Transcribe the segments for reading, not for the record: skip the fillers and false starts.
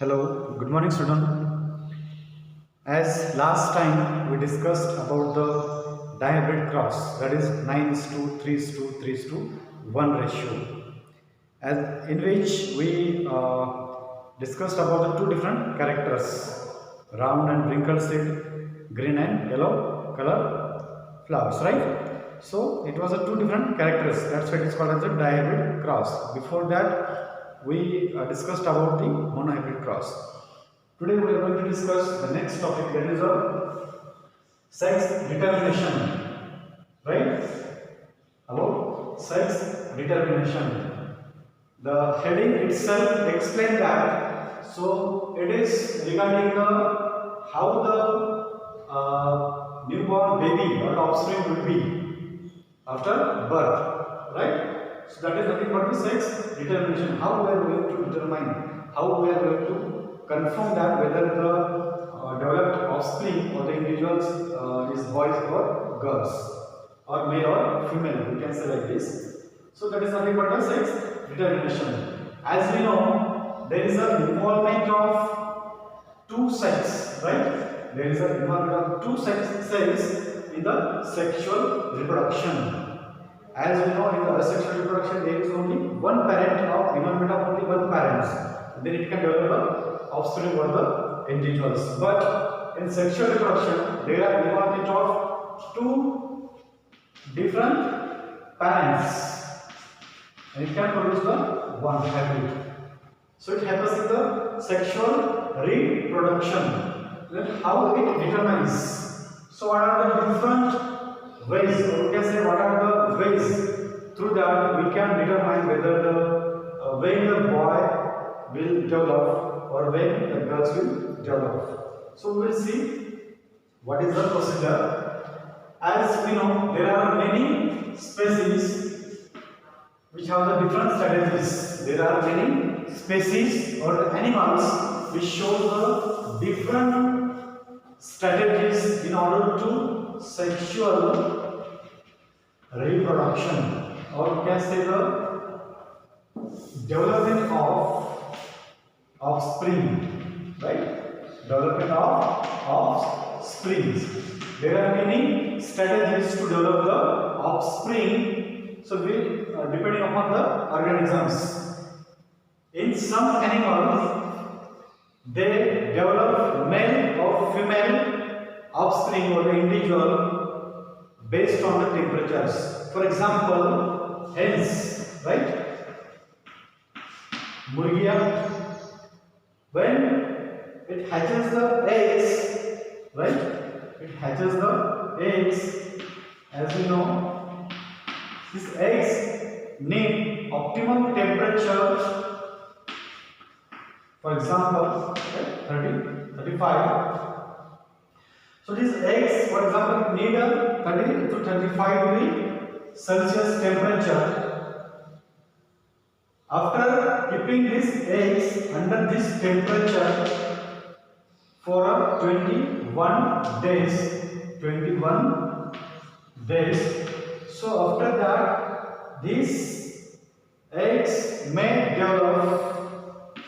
Hello, good morning student. As last time we discussed about the dihybrid cross, that is 9 is to 3 is to 3 is to 1 ratio, as in which we discussed about the two different characters, round and wrinkled seed, green and yellow color flowers, right? So it was a two different characters, that's why it is called as a dihybrid cross. Before that we discussed about the monohybrid cross. Today we are going to discuss the next topic, that is sex determination, right? About sex determination. The heading itself explains that. So it is regarding the how the newborn baby or offspring will be after birth, right? So that is nothing but the sex determination. How we are going to determine, how we are going to confirm that whether the developed offspring or the individuals is boys or girls, or male or female, we can say like this. So that is nothing but the sex determination. As we know, there is an involvement of two sexes, right? There is an involvement of two sexes in the sexual reproduction. As we know, in the asexual reproduction, there is only one parent of involvement of only one parent. Then it can develop the offspring for the individuals. But in sexual reproduction, there are involvement of two different parents, and it can produce the one hybrid. So it happens in the sexual reproduction. Then how it determines? So what are the different ways, or we can say what are the ways through that we can determine whether the when the boy will develop or when the girls will develop. So we will see what is the procedure. As we know, there are many species which have the different strategies. There are many species or animals which show the different strategies in order to sexual reproduction, or we can say the development of offspring, right? Development of offsprings. There are many strategies to develop the offspring. So we depending upon the organisms. In some animals, they develop male or female offspring or the individual based on the temperatures. For example, hens, right? Murgia, when it hatches the eggs, right? It hatches the eggs. As we know, these eggs need optimum temperature. For example, 30, 35. So these eggs, for example, need a 30 to 35 degree Celsius temperature. After keeping these eggs under this temperature for 21 days. So after that, these eggs may develop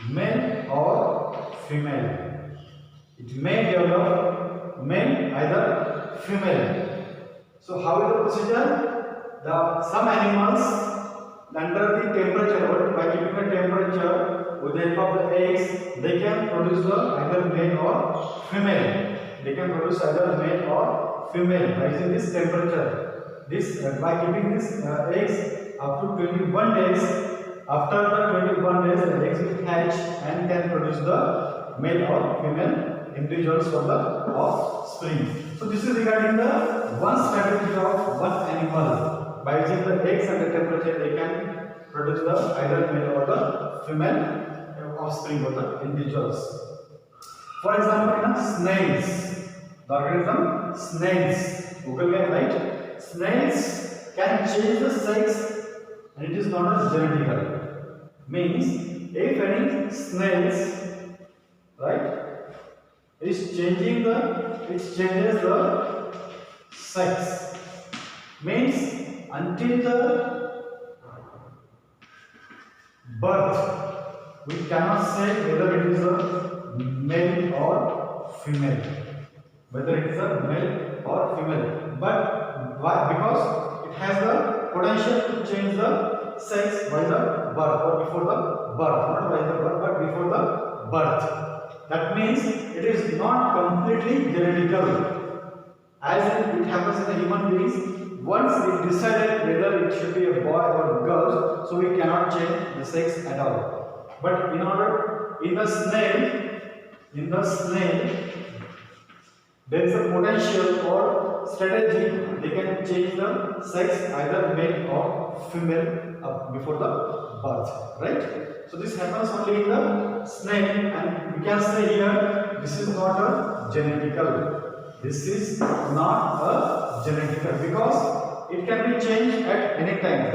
male or female. It may develop male, either female. So how is the procedure? Some animals under the temperature, or by keeping the temperature with the help of the eggs, they can produce either male or female. They can produce either male or female by using this temperature. This by keeping these eggs up to 21 days. After the 21 days, the eggs will hatch and can produce the male or female individuals for the offspring. So this is regarding the one strategy of one animal. By using the eggs and the temperature, they can produce the either male or the female offspring of the individuals. For example, in snails, the organism snails, Google can write, snails can change the sex, and it is not as genetical. Means if any snails, right, it changes the sex. Means until the birth, we cannot say whether it is a male or female. Whether it is a male or female. But why? Because it has the potential to change the sex by the birth or before the birth. Not by the birth, but before the birth. That means it is not completely genetical. As it happens in the human beings, once we decided whether it should be a boy or a girl, so we cannot change the sex at all. But in the snail, there is a potential or strategy they can change the sex either male or female before the birth, right? So this happens only in the snail, and we can say here this is not a genetical. This is not a genetical because it can be changed at any time.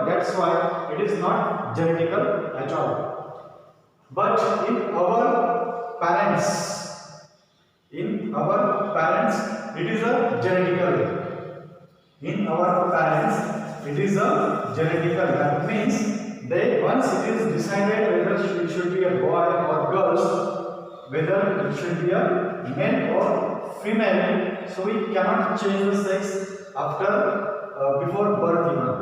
That's why it is not genetical at all. But in our parents, it is a genetical. In our parents, it is a genetical. That means once it is decided whether it should be a boy or girl, whether it should be a male or female, so we cannot change the sex after before birth even,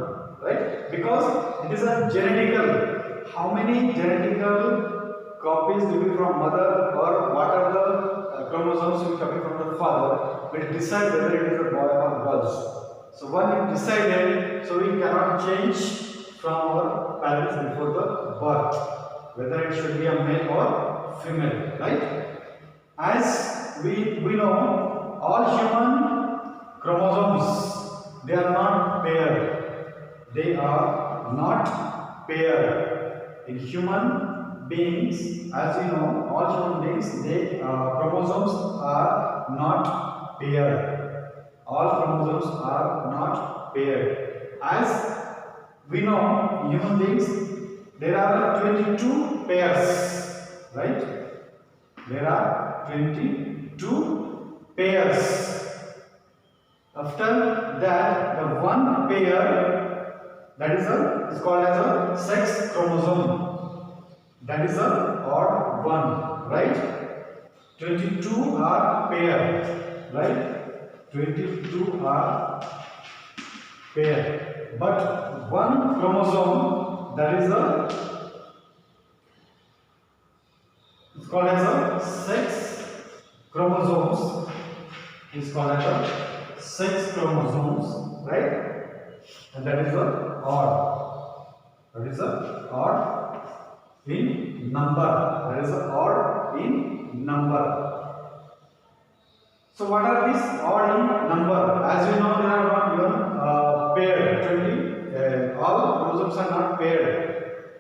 right? Because it is a genetical. How many genetical copies will be from mother, or what are the chromosomes will copy from the father will decide whether it is a boy or girl. So when it decided, so we cannot change from our parents before the birth, whether it should be a male or female, right? As we know, all human chromosomes, they are not paired. They are not paired. In human beings, as we know, all human beings, chromosomes are not paired. All chromosomes are not paired. As we know, in human beings, there are 22 pairs, right? There are 22 pairs. After that, the one pair, that is called as a sex chromosome. That is a odd one, right? 22 are pair, right? 22 are pair. But one chromosome, that is it's called as a sex chromosomes. Is called as a sex chromosomes, right? And that is a odd. That is a odd in number. That is a odd in number. So what are these odd in number? As we know, there are not even paired. All chromosomes are not paired.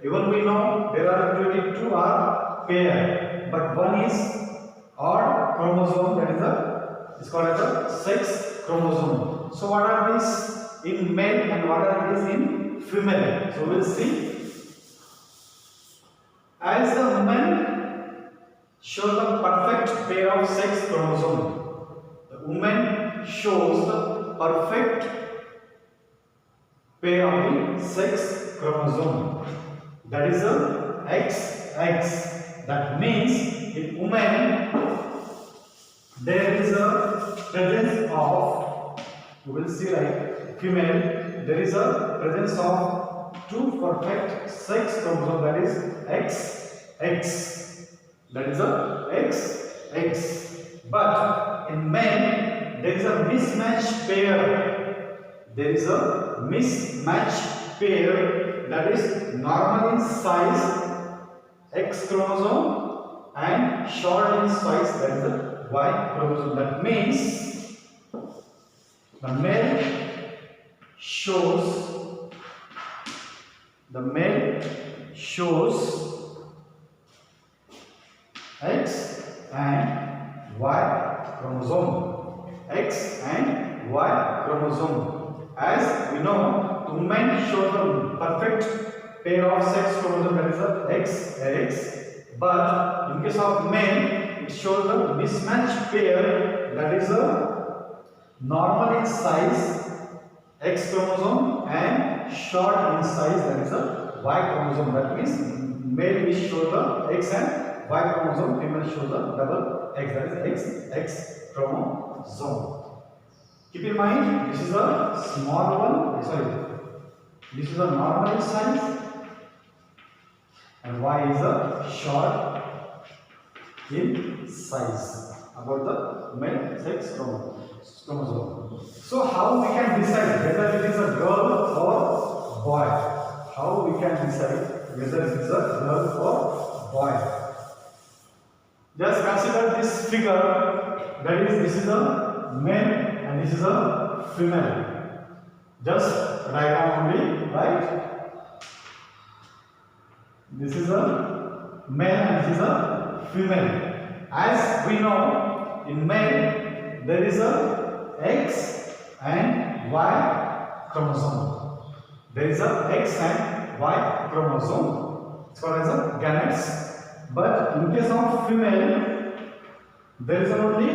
Even we know there are 22 are paired, but one is odd chromosome, that is called as a sex chromosome. So what are these in male and what are these in female? So we'll see. As the woman shows the perfect pair of sex chromosome, the woman shows the perfect pair of the sex chromosome. That is a XX. That means in woman there is a presence of, you will see like female, there is a presence of two perfect sex chromosomes, that is XX. That is a XX. But in men there is a mismatch pair. There is a mismatch pair, that is normal in size X chromosome and short in size, that is the Y chromosome. That means the male shows X and Y chromosome. X and Y chromosome. As we know, women show the perfect pair of sex chromosome, that is the XX. But in case of men, it shows the mismatched pair, that is a normal in size X chromosome and short in size, that is a Y chromosome. That means male will show the X and Y chromosome. Female shows a double X, that is X chromosome. Keep in mind, this is a small one. Sorry, this is a normal size, and Y is a short in size. About the male sex chromosome. So how we can decide whether it is a girl or boy? How we can decide whether it is a girl or boy? Just consider this figure. That is, this is a male and this is a female. Just write down only, right? This is a male and this is a female. As we know, in male there is a X and Y chromosome. There is a X and Y chromosome. It's called as a gametes. But in case of female, there is only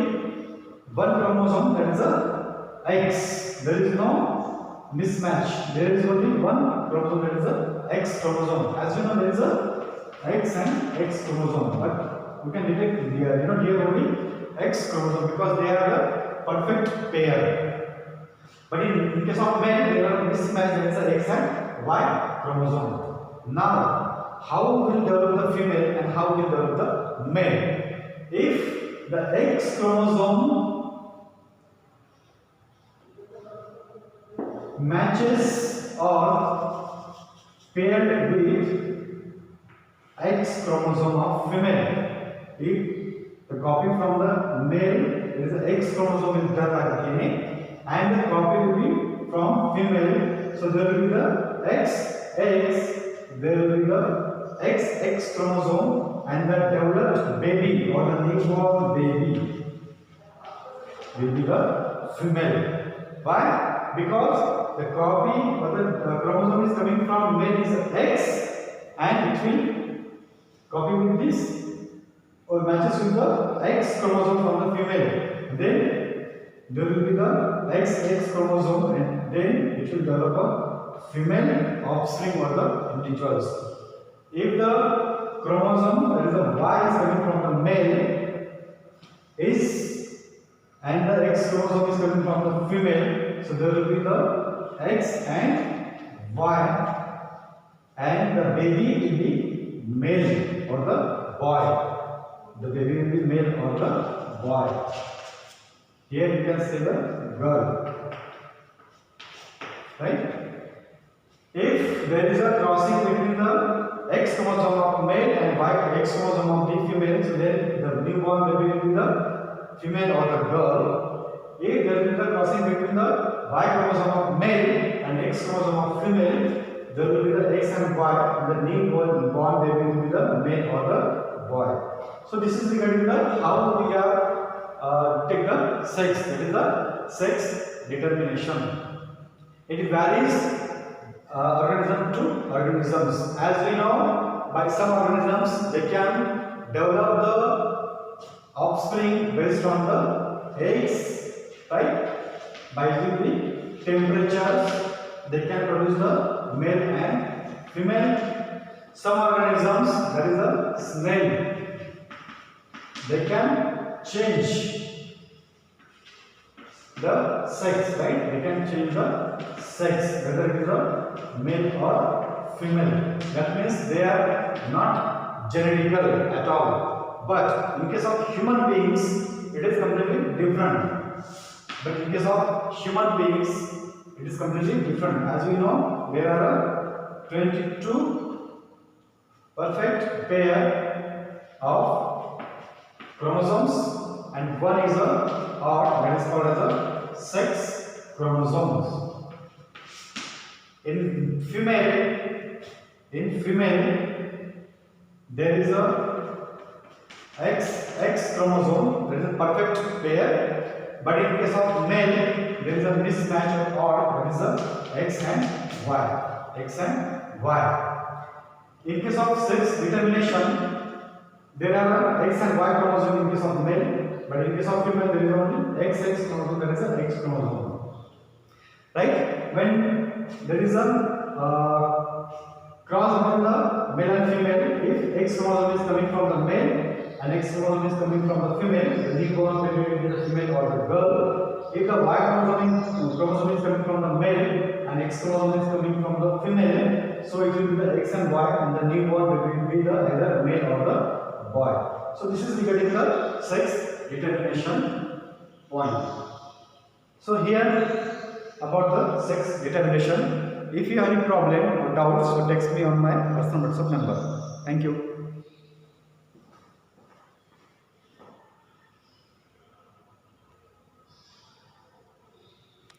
one chromosome, that is a X. There is no mismatch. There is only one chromosome, that is a X chromosome. As you know, there is a X and X chromosome. But we can detect here, here only X chromosome because they are a perfect pair. But in case of male, there are mismatch, that is a X and Y chromosome. Now, how will develop the female and how will develop the male? If the X chromosome matches or paired with X chromosome of female, if the copy from the male is the X chromosome is done by DNA and the copy will be from female, so there will be the XX, there will be the XX chromosome, and the developed baby or the newborn baby will be the female. Why? Because the copy or the chromosome is coming from male is X and it will copy with this or matches with the X chromosome from the female. Then there will be the XX chromosome and then it will develop a female offspring or the individuals. If the chromosome, that is the Y is coming from the male is and the X chromosome is coming from the female, so there will be the X and Y and the baby will be male or the boy. The baby will be male or the boy. Here you can say the girl. Right? If there is a crossing between the X chromosome of male and X chromosome of the female, so then the newborn baby will be the female or the girl. If there is a crossing between the Y chromosome of male and X chromosome of female, there will be the X and Y, and the newborn baby will be the male or the boy. So this is regarding the how we are take the sex, that is the sex determination. It varies organism to organisms. As we know, by some organisms they can develop the offspring based on the eggs, right? By using the temperatures, they can produce the male and female. Some organisms, that is a snail, they can change the sex, right? They can change the sex, whether it is a male or female. That means they are not genetical at all. But in case of human beings, it is completely different. But in case of human beings, it is completely different. As we know, there are 22 perfect pair of chromosomes and one is a odd, that is called as a sex chromosomes. In female there is a X chromosome, that is a perfect pair, but in case of male there is a mismatch of odd, that is a X and Y. In case of sex determination, there are X and Y chromosome in case of male, but in case of female there is only XX chromosome, that is an X chromosome. Right? When there is a cross between the male and female. If X chromosome is coming from the male and X chromosome is coming from the female, the newborn baby will be the female or the girl. If the Y chromosome is coming from the male and X chromosome is coming from the female, so it will be the X and Y, and the newborn baby will be the either male or the boy. So this is regarding the sex determination point. So here about the sex determination. If you have any problem or doubts, so text me on my personal WhatsApp number. Thank you.